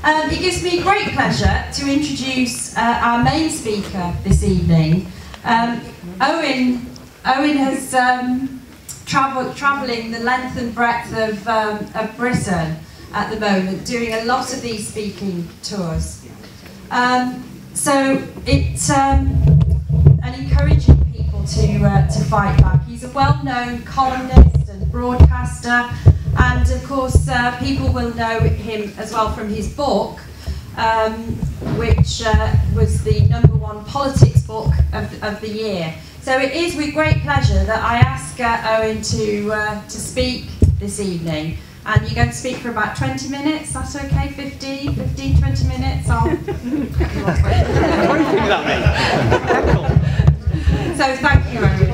It gives me great pleasure to introduce our main speaker this evening. Owen has travelling the length and breadth of Britain at the moment, doing a lot of these speaking tours. So it's and encouraging people to fight back. He's a well-known columnist and broadcaster, and of course people will know him as well from his book, which was the #1 politics book of the year. So it is with great pleasure that I ask Owen to speak this evening. And you're going to speak for about 20 minutes, that's okay? 15, 20 minutes? So thank you, Owen.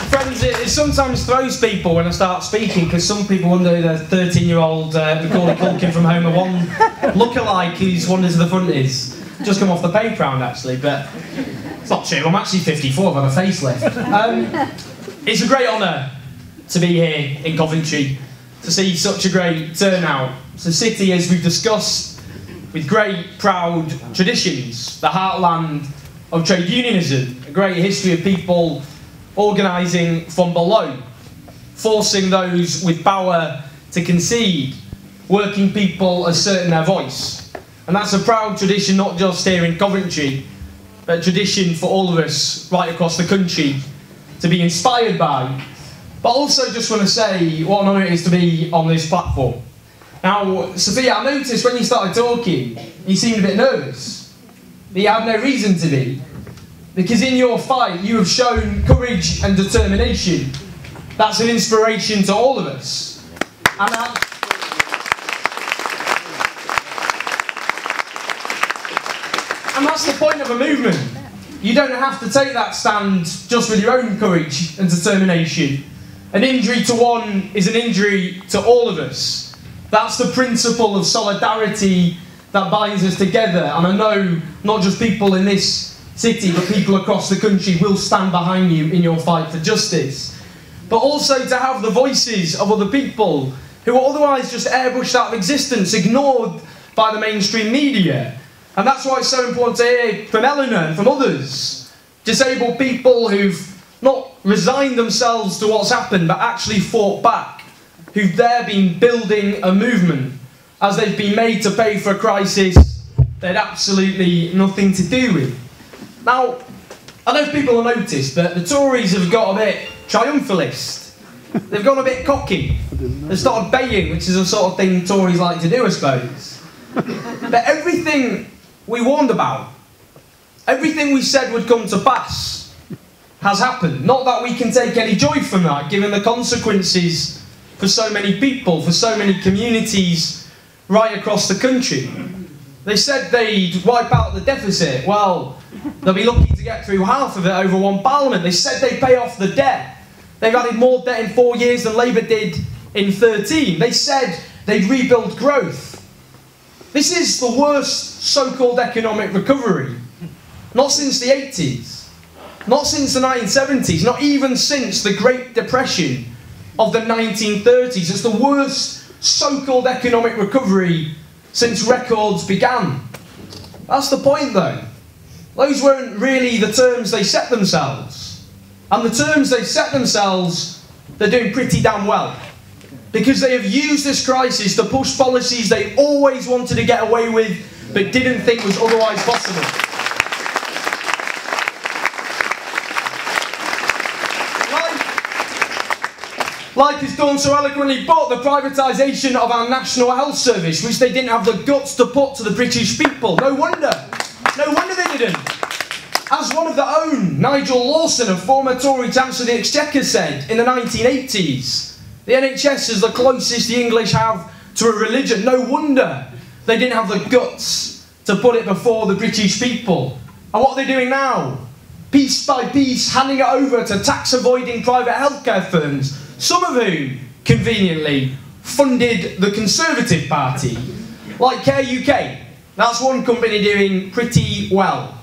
Friends, it sometimes throws people when I start speaking, because some people wonder who the 13-year-old Macaulay Culkin from Homer 1 lookalike who's wandered to the front is. Just come off the paper round, actually, but it's not true. I'm actually 54, I've had a facelift. It's a great honour to be here in Coventry, to see such a great turnout. It's a city, as we've discussed, with great, proud traditions, the heartland of trade unionism, a great history of people organising from below, forcing those with power to concede, working people asserting their voice. And that's a proud tradition, not just here in Coventry, but a tradition for all of us right across the country to be inspired by. But also just want to say what an honour it is to be on this platform. Now, Sophia, I noticed when you started talking, you seemed a bit nervous. But you had no reason to be. Because in your fight, you have shown courage and determination. That's an inspiration to all of us. And that's the point of a movement. You don't have to take that stand just with your own courage and determination. An injury to one is an injury to all of us. That's the principle of solidarity that binds us together. And I know not just people in this city, but people across the country will stand behind you in your fight for justice. But also to have the voices of other people who are otherwise just airbrushed out of existence, ignored by the mainstream media. And that's why it's so important to hear from Eleanor and from others. Disabled people who've not resigned themselves to what's happened, but actually fought back. Who've there been building a movement, as they've been made to pay for a crisis they had absolutely nothing to do with. Now, I don't know if people have noticed, but the Tories have got a bit triumphalist. They've gone a bit cocky. They've started baying, which is the sort of thing Tories like to do, I suppose. But everything we warned about, everything we said would come to pass, has happened. Not that we can take any joy from that, given the consequences for so many people, for so many communities right across the country. They said they'd wipe out the deficit. Well, they'll be lucky to get through half of it over one parliament. They said they'd pay off the debt. They've added more debt in 4 years than Labour did in 13. They said they'd rebuild growth. This is the worst so-called economic recovery. Not since the 80s. Not since the 1970s. Not even since the Great Depression of the 1930s. It's the worst so-called economic recovery since records began. That's the point, though. Those weren't really the terms they set themselves. And the terms they set themselves, they're doing pretty damn well. Because they have used this crisis to push policies they always wanted to get away with, but didn't think was otherwise possible. Like has done so eloquently, but the privatisation of our National Health Service, which they didn't have the guts to put to the British people. No wonder they didn't. As one of their own, Nigel Lawson, a former Tory Chancellor of the Exchequer, said in the 1980s, the NHS is the closest the English have to a religion. No wonder they didn't have the guts to put it before the British people. And what are they doing now? Piece by piece, handing it over to tax-avoiding private healthcare firms, some of whom, conveniently, funded the Conservative Party, like Care UK. That's one company doing pretty well.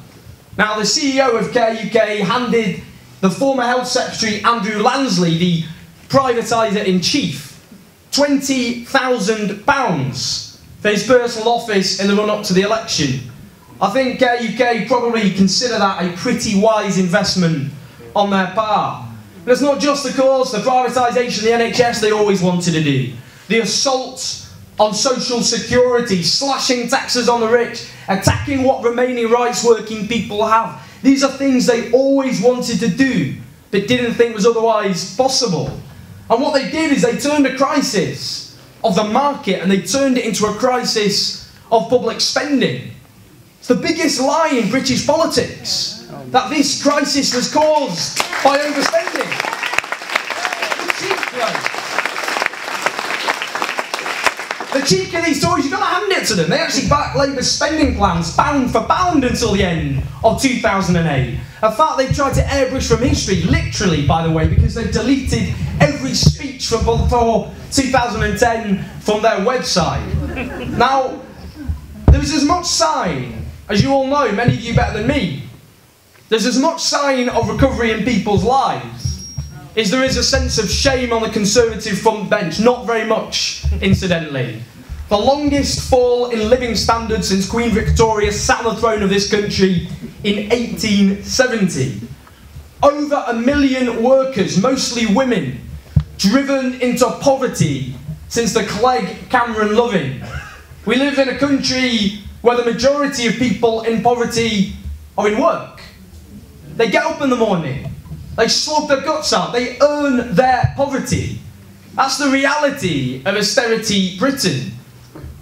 Now, the CEO of Care UK handed the former Health Secretary Andrew Lansley, the privatiser-in-chief, £20,000 for his personal office in the run-up to the election. I think UK probably consider that a pretty wise investment on their part. But it's not just, of course, the privatisation of the NHS they always wanted to do. The assault on social security, slashing taxes on the rich, attacking what remaining rights working people have. These are things they always wanted to do, but didn't think was otherwise possible. And what they did is they turned a crisis of the market and they turned it into a crisis of public spending. It's the biggest lie in British politics, that this crisis was caused by overspending. The cheek of these Tories, you've got to hand it to them. They actually backed Labour's spending plans pound for pound until the end of 2008. In fact, they've tried to airbrush from history, literally, by the way, because they've deleted every speech from before 2010 from their website. Now, there is as much sign, as you all know, many of you better than me, there's as much sign of recovery in people's lives as there is a sense of shame on the Conservative front bench. Not very much, incidentally. The longest fall in living standards since Queen Victoria sat on the throne of this country in 1870. Over 1 million workers, mostly women, driven into poverty since the Clegg Cameron Loving. We live in a country where the majority of people in poverty are in work. They get up in the morning, they slog their guts out, they earn their poverty. That's the reality of austerity Britain.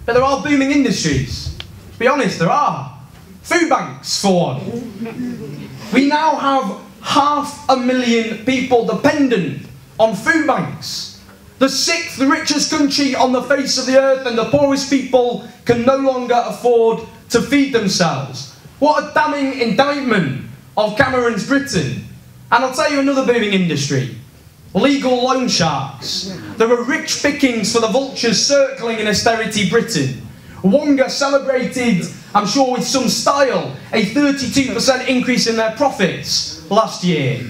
But there are booming industries. To be honest, there are. Food banks, for one. We now have 500,000 people dependent on food banks. The 6th richest country on the face of the earth, and the poorest people can no longer afford to feed themselves. What a damning indictment of Cameron's Britain. And I'll tell you another booming industry. Legal loan sharks. There are rich pickings for the vultures circling in austerity Britain. Wonga celebrated, I'm sure with some style, a 32% increase in their profits last year.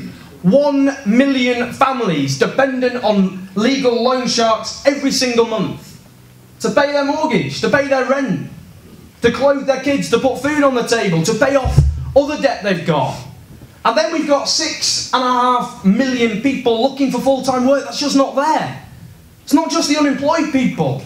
1 million families dependent on legal loan sharks every single month to pay their mortgage, to pay their rent, to clothe their kids, to put food on the table, to pay off other debt they've got. And then we've got 6.5 million people looking for full-time work that's just not there. It's not just the unemployed people.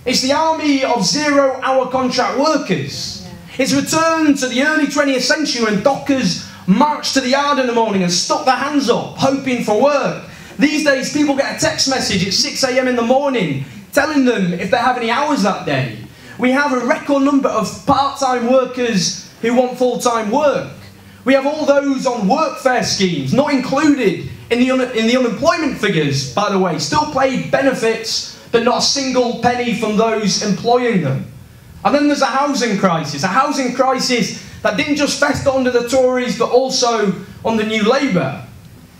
It's the army of zero-hour contract workers. It's returned to the early 20th century when dockers marched to the yard in the morning and stuck their hands up, hoping for work. These days, people get a text message at 6 a.m. in the morning telling them if they have any hours that day. We have a record number of part-time workers who want full-time work. We have all those on workfare schemes, not included in the unemployment figures, by the way, still paid benefits, but not a single penny from those employing them. And then there's a housing crisis that didn't just fester under the Tories, but also under New Labour.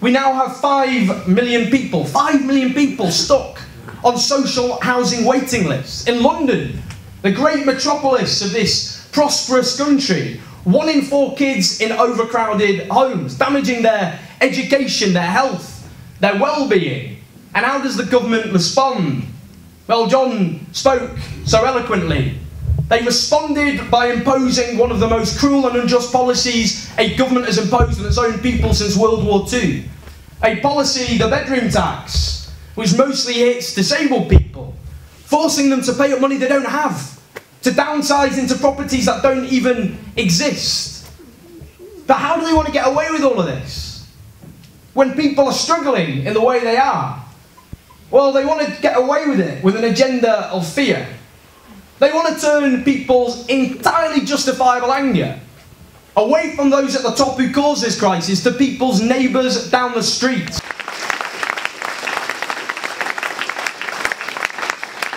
We now have 5 million people stuck on social housing waiting lists. In London, the great metropolis of this prosperous country, 1 in 4 kids in overcrowded homes, damaging their education, their health, their well-being. And how does the government respond? Well, John spoke so eloquently. They responded by imposing one of the most cruel and unjust policies a government has imposed on its own people since World War II. A policy, the bedroom tax, which mostly hits disabled people, forcing them to pay up money they don't have, to downsize into properties that don't even exist. But how do they want to get away with all of this when people are struggling in the way they are? Well, they want to get away with it with an agenda of fear. They want to turn people's entirely justifiable anger away from those at the top who caused this crisis to people's neighbours down the street.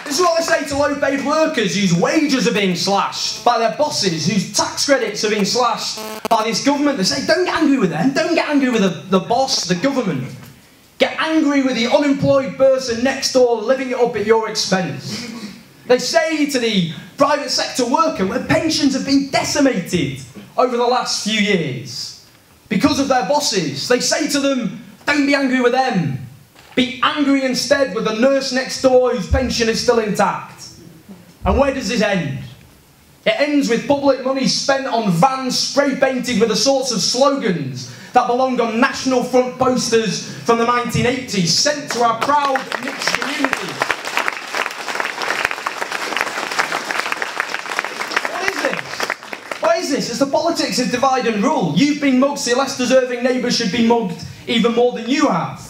This is what they say to low-paid workers whose wages are being slashed by their bosses, whose tax credits are being slashed by this government. They say, don't get angry with them, don't get angry with the boss, the government. Get angry with the unemployed person next door living it up at your expense. They say to the private sector worker, where pensions have been decimated over the last few years, because of their bosses. They say to them, don't be angry with them. Be angry instead with the nurse next door whose pension is still intact. And where does this end? It ends with public money spent on vans spray painted with the sorts of slogans that belonged on national front posters from the 1980s, sent to our proud mixed communities. What is this? It's the politics of divide and rule. You've been mugged, so your less deserving neighbours should be mugged even more than you have.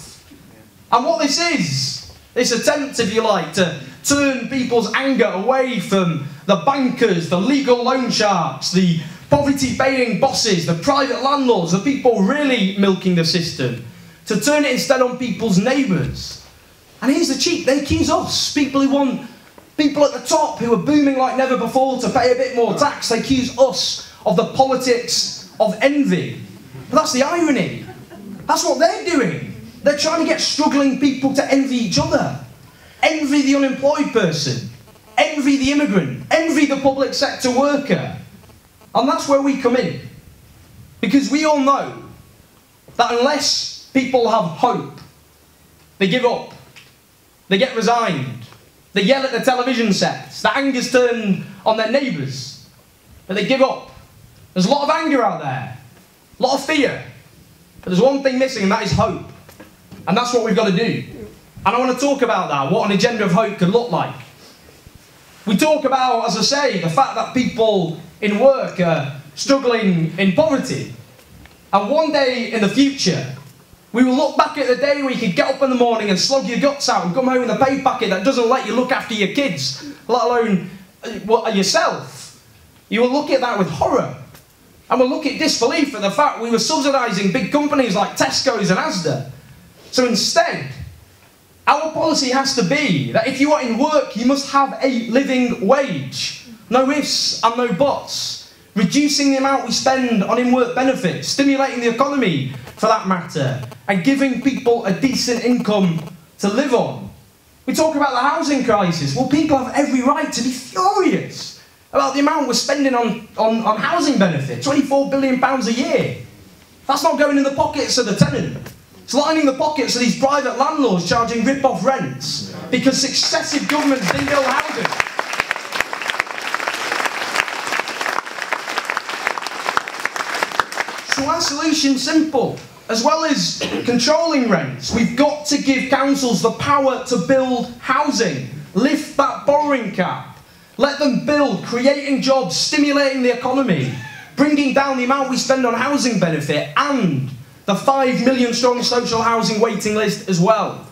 And what this is, this attempt, if you like, to turn people's anger away from the bankers, the legal loan sharks, the poverty-paying bosses, the private landlords, the people really milking the system, to turn it instead on people's neighbours. And here's the cheat, they accuse us, people who want people at the top who are booming like never before to pay a bit more tax. They accuse us of the politics of envy. But that's the irony. That's what they're doing. They're trying to get struggling people to envy each other. Envy the unemployed person. Envy the immigrant. Envy the public sector worker. And that's where we come in. Because we all know that unless people have hope, they give up. They get resigned. They yell at the television sets. The anger's turned on their neighbours. But they give up. There's a lot of anger out there. A lot of fear. But there's one thing missing, and that is hope. And that's what we've got to do. And I want to talk about that, what an agenda of hope can look like. We talk about, as I say, the fact that people in work are struggling in poverty. And one day in the future, we will look back at the day where you could get up in the morning and slog your guts out and come home with a pay packet that doesn't let you look after your kids, let alone yourself. You will look at that with horror. And we'll look at disbelief at the fact we were subsidising big companies like Tesco's and Asda. So instead, our policy has to be that if you are in work, you must have a living wage. No ifs and no buts. Reducing the amount we spend on in-work benefits, stimulating the economy for that matter, and giving people a decent income to live on. We talk about the housing crisis. Well, people have every right to be furious about the amount we're spending on housing benefits, £24 billion a year. That's not going in the pockets of the tenant. It's lining the pockets of these private landlords charging rip-off rents because successive governments didn't build housing. So our solution's simple. As well as controlling rents, we've got to give councils the power to build housing. Lift that borrowing cap. Let them build, creating jobs, stimulating the economy, bringing down the amount we spend on housing benefit and the 5 million strong social housing waiting list as well.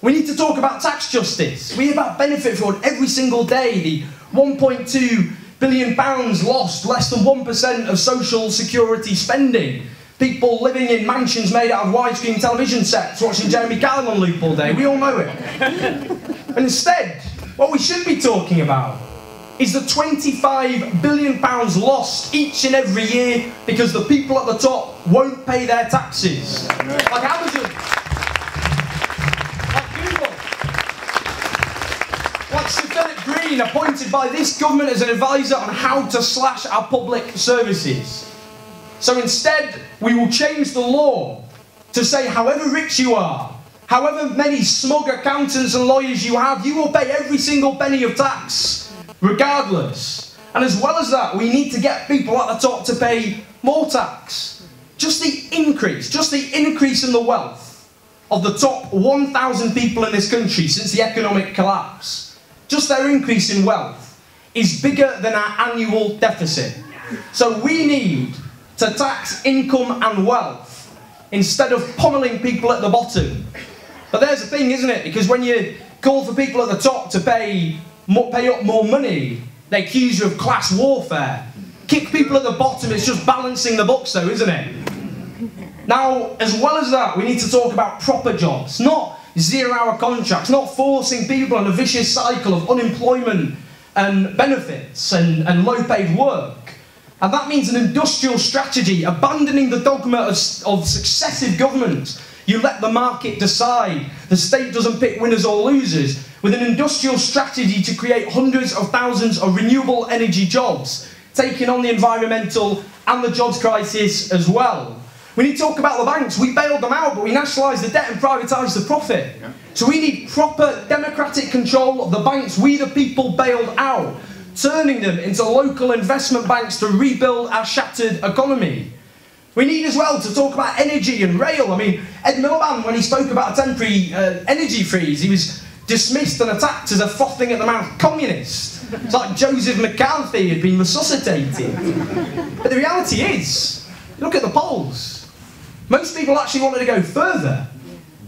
We need to talk about tax justice. We hear about benefit fraud every single day. The £1.2 billion lost, less than 1% of social security spending. People living in mansions made out of widescreen television sets, watching Jeremy Kyle on loop all day. We all know it. And instead, what we should be talking about is the £25 billion lost each and every year because the people at the top won't pay their taxes. Like Amazon, like Google, like Sir Philip Green, appointed by this government as an advisor on how to slash our public services. So instead, we will change the law to say however rich you are, however many smug accountants and lawyers you have, you will pay every single penny of tax. Regardless. And as well as that, we need to get people at the top to pay more tax. Just the increase in the wealth of the top 1,000 people in this country since the economic collapse, just their increase in wealth is bigger than our annual deficit. So we need to tax income and wealth instead of pummeling people at the bottom. But there's the thing, isn't it? Because when you call for people at the top to pay up more money, they accuse you of class warfare. Kick people at the bottom, it's just balancing the books though, isn't it? Now, as well as that, we need to talk about proper jobs, not zero-hour contracts, not forcing people on a vicious cycle of unemployment and benefits and low-paid work. And that means an industrial strategy, abandoning the dogma of successive governments. You let the market decide. The state doesn't pick winners or losers. With an industrial strategy to create hundreds of thousands of renewable energy jobs, taking on the environmental and the jobs crisis as well. We need to talk about the banks. We bailed them out, but we nationalised the debt and privatised the profit. Yeah. So we need proper democratic control of the banks we the people bailed out, turning them into local investment banks to rebuild our shattered economy. We need as well to talk about energy and rail. I mean, Ed Miliband, when he spoke about a temporary energy freeze, he was dismissed and attacked as a frothing at the mouth communist. It's like Joseph McCarthy had been resuscitated. But the reality is, look at the polls. Most people actually wanted to go further.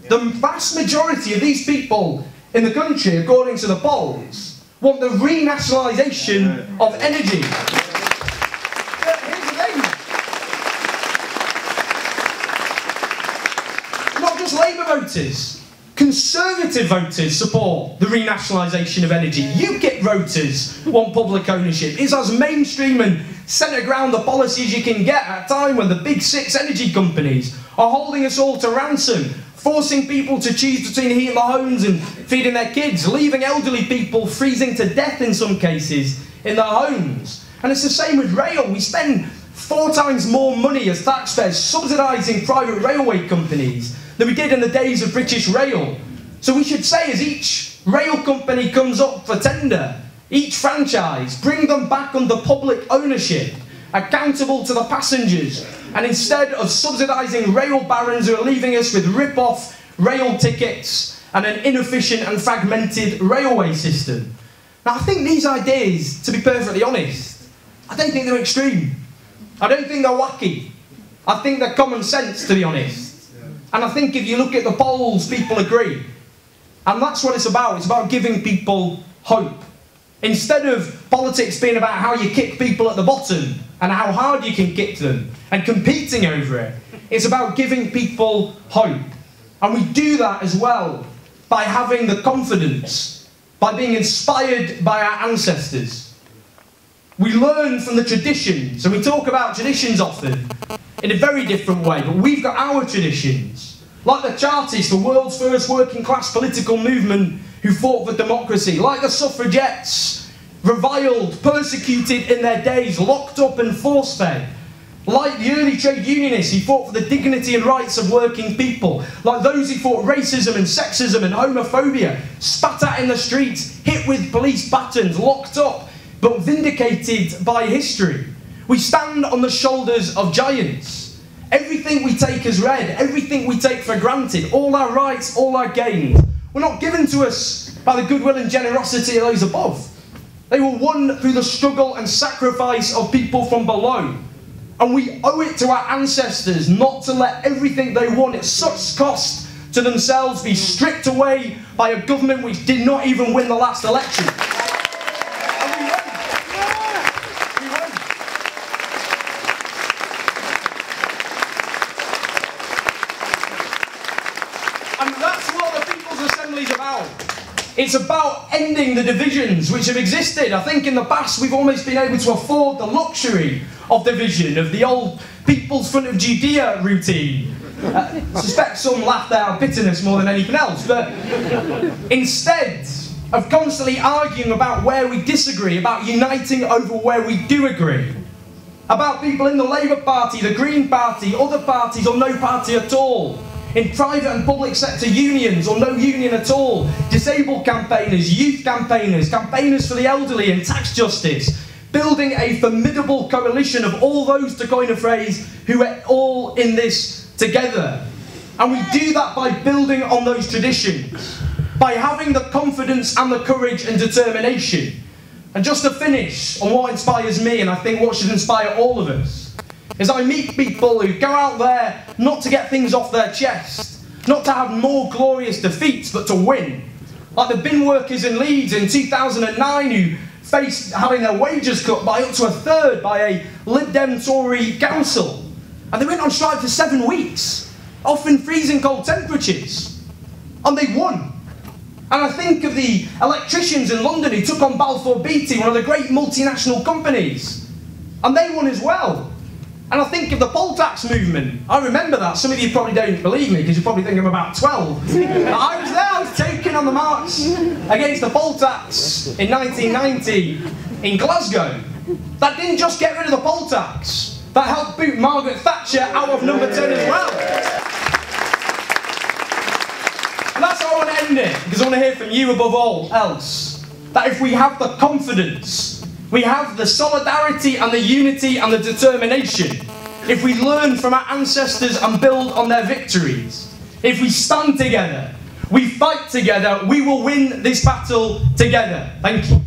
The vast majority of these people in the country, according to the polls, want the renationalisation of energy. Here's the thing. Not just Labour voters. Conservative voters support the renationalisation of energy. UKIP voters want public ownership. It's as mainstream and centre ground the policies you can get at a time when the big six energy companies are holding us all to ransom, forcing people to choose between heating their homes and feeding their kids, leaving elderly people freezing to death in some cases in their homes. And it's the same with rail. We spend 4 times more money as taxpayers subsidising private railway companies than we did in the days of British Rail. So we should say, as each rail company comes up for tender, each franchise, bring them back under public ownership, accountable to the passengers, and instead of subsidising rail barons who are leaving us with rip-off rail tickets and an inefficient and fragmented railway system. Now, I think these ideas, to be perfectly honest, I don't think they're extreme. I don't think they're wacky. I think they're common sense, to be honest. And I think if you look at the polls, people agree. And that's what it's about. It's about giving people hope. Instead of politics being about how you kick people at the bottom and how hard you can kick them and competing over it, it's about giving people hope. And we do that as well by having the confidence, by being inspired by our ancestors. We learn from the traditions, and we talk about traditions often in a very different way, but we've got our traditions. Like the Chartists, the world's first working class political movement who fought for democracy. Like the suffragettes, reviled, persecuted in their days, locked up and force-fed. Like the early trade unionists who fought for the dignity and rights of working people. Like those who fought racism and sexism and homophobia, spat at in the streets, hit with police batons, locked up, but vindicated by history. We stand on the shoulders of giants. Everything we take as read, everything we take for granted, all our rights, all our gains, were not given to us by the goodwill and generosity of those above. They were won through the struggle and sacrifice of people from below. And we owe it to our ancestors not to let everything they won at such cost to themselves be stripped away by a government which did not even win the last election. It's about ending the divisions which have existed. I think in the past we've almost been able to afford the luxury of division, of the old People's Front of Judea routine. I suspect some laughed out bitterness more than anything else, but instead of constantly arguing about where we disagree, about uniting over where we do agree, about people in the Labour Party, the Green Party, other parties or no party at all, in private and public sector unions or no union at all, disabled campaigners, youth campaigners, campaigners for the elderly and tax justice, building a formidable coalition of all those, to coin a phrase, who are all in this together. And we do that by building on those traditions, by having the confidence and the courage and determination. And just to finish on what inspires me, and I think what should inspire all of us, is I meet people who go out there not to get things off their chest, not to have more glorious defeats, but to win. Like the bin workers in Leeds in 2009 who faced having their wages cut by up to a third by a Lib Dem Tory council. And they went on strike for 7 weeks, often freezing cold temperatures. And they won. And I think of the electricians in London who took on Balfour Beatty, one of the great multinational companies. And they won as well. And I think of the poll tax movement. I remember that. Some of you probably don't believe me because you probably think I'm about 12. I was there, I was taken on the march against the poll tax in 1990 in Glasgow. That didn't just get rid of the poll tax. that helped boot Margaret Thatcher out of number 10 as well. And that's how I want to end it, because I want to hear from you above all else. That if we have the confidence, we have the solidarity and the unity and the determination, if we learn from our ancestors and build on their victories, if we stand together, we fight together, we will win this battle together. Thank you.